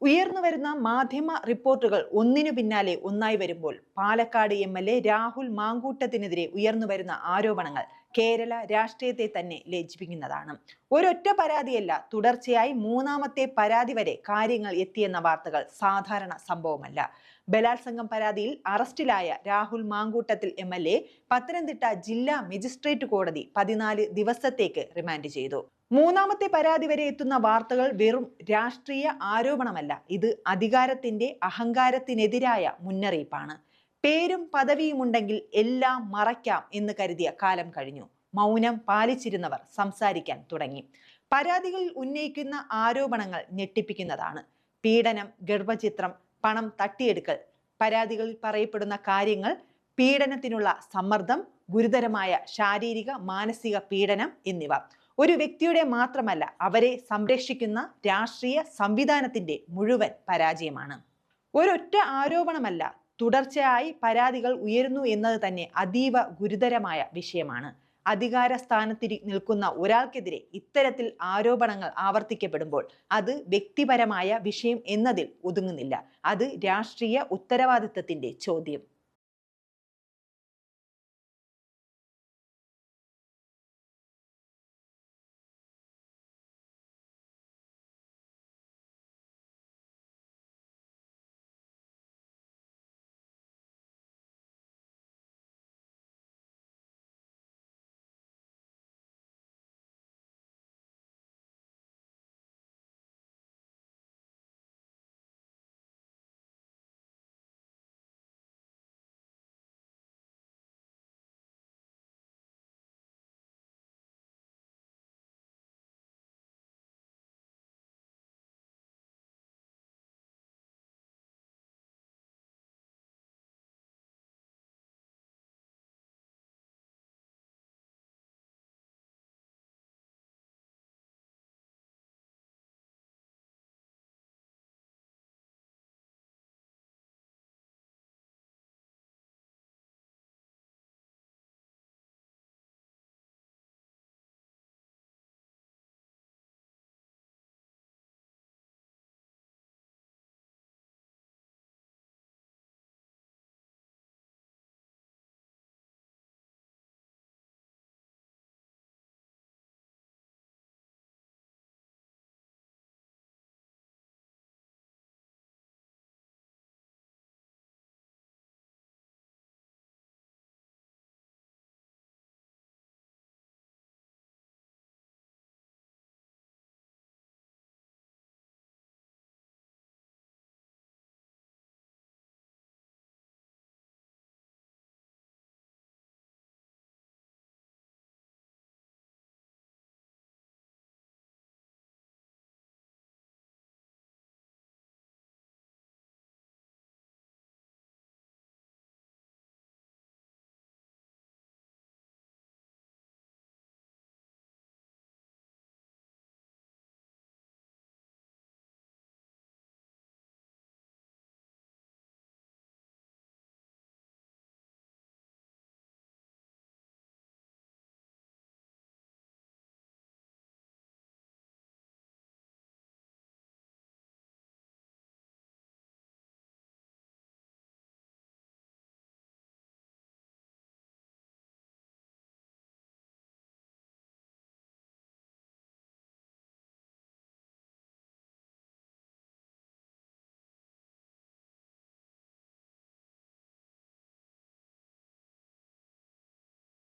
ഉയർന്നുവരുന്ന മാധ്യമ റിപ്പോർട്ടുകൾ ഒന്നിനു പിന്നാലെ ഒന്നായി വരുമ്പോൾ പാലക്കാട് എംഎൽഎ രാഹുൽ മാങ്കൂട്ടത്തിനെതിരെ ഉയർന്നുവരുന്ന ആരോപണങ്ങൾ കേരള രാഷ്ട്രീയത്തെ തന്നെ ലജ്ജിപ്പിക്കുന്നതാണ്. ഒരൊറ്റ പരാതിയല്ല, തുടർച്ചയായി മൂന്നാമത്തെ പരാതി വരെ കാര്യങ്ങൾ എത്തിയെന്ന വാർത്തകൾ സാധാരണ സംഭവമല്ല. ബലാത്സംഗം പരാതിയിൽ അറസ്റ്റിലായ രാഹുൽ മാങ്കൂട്ടത്തിൽ എംഎൽഎ പത്തനംതിട്ട ജില്ലാ മജിസ്ട്രേറ്റ് കോടതി 14 ദിവസത്തേക്ക് റിമാൻഡ് ചെയ്തു. മൂന്നാമത്തെ പരാതി വരെ എത്തുന്ന വാർത്തകൾ വെറും രാഷ്ട്രീയ ആരോപണമല്ല, ഇത് അധികാരത്തിന്റെ അഹങ്കാരത്തിനെതിരായ മുന്നറിയിപ്പാണ്. പേരും പദവിയും ഉണ്ടെങ്കിൽ എല്ലാം മറയ്ക്കാം എന്ന് കരുതിയ കാലം കഴിഞ്ഞു. മൗനം പാലിച്ചിരുന്നവർ സംസാരിക്കാൻ തുടങ്ങി. പരാതികളിൽ ഉന്നയിക്കുന്ന ആരോപണങ്ങൾ ഞെട്ടിപ്പിക്കുന്നതാണ്. പീഡനം, ഗർഭചിത്രം, പണം തട്ടിയെടുക്കൽ, പരാതികളിൽ പറയപ്പെടുന്ന കാര്യങ്ങൾ, പീഡനത്തിനുള്ള സമ്മർദ്ദം, ഗുരുതരമായ ശാരീരിക മാനസിക പീഡനം എന്നിവ ഒരു വ്യക്തിയുടെ മാത്രമല്ല, അവരെ സംരക്ഷിക്കുന്ന രാഷ്ട്രീയ സംവിധാനത്തിന്റെ മുഴുവൻ പരാജയമാണ്. ഒരൊറ്റ ആരോപണമല്ല, തുടർച്ചയായി പരാതികൾ ഉയരുന്നു എന്നത് തന്നെ അതീവ ഗുരുതരമായ വിഷയമാണ്. അധികാര സ്ഥാനത്തിൽ നിൽക്കുന്ന ഒരാൾക്കെതിരെ ഇത്തരത്തിൽ ആരോപണങ്ങൾ ആവർത്തിക്കപ്പെടുമ്പോൾ അത് വ്യക്തിപരമായ വിഷയം എന്നതിൽ ഒതുങ്ങുന്നില്ല. അത് രാഷ്ട്രീയ ഉത്തരവാദിത്തത്തിന്റെ ചോദ്യം.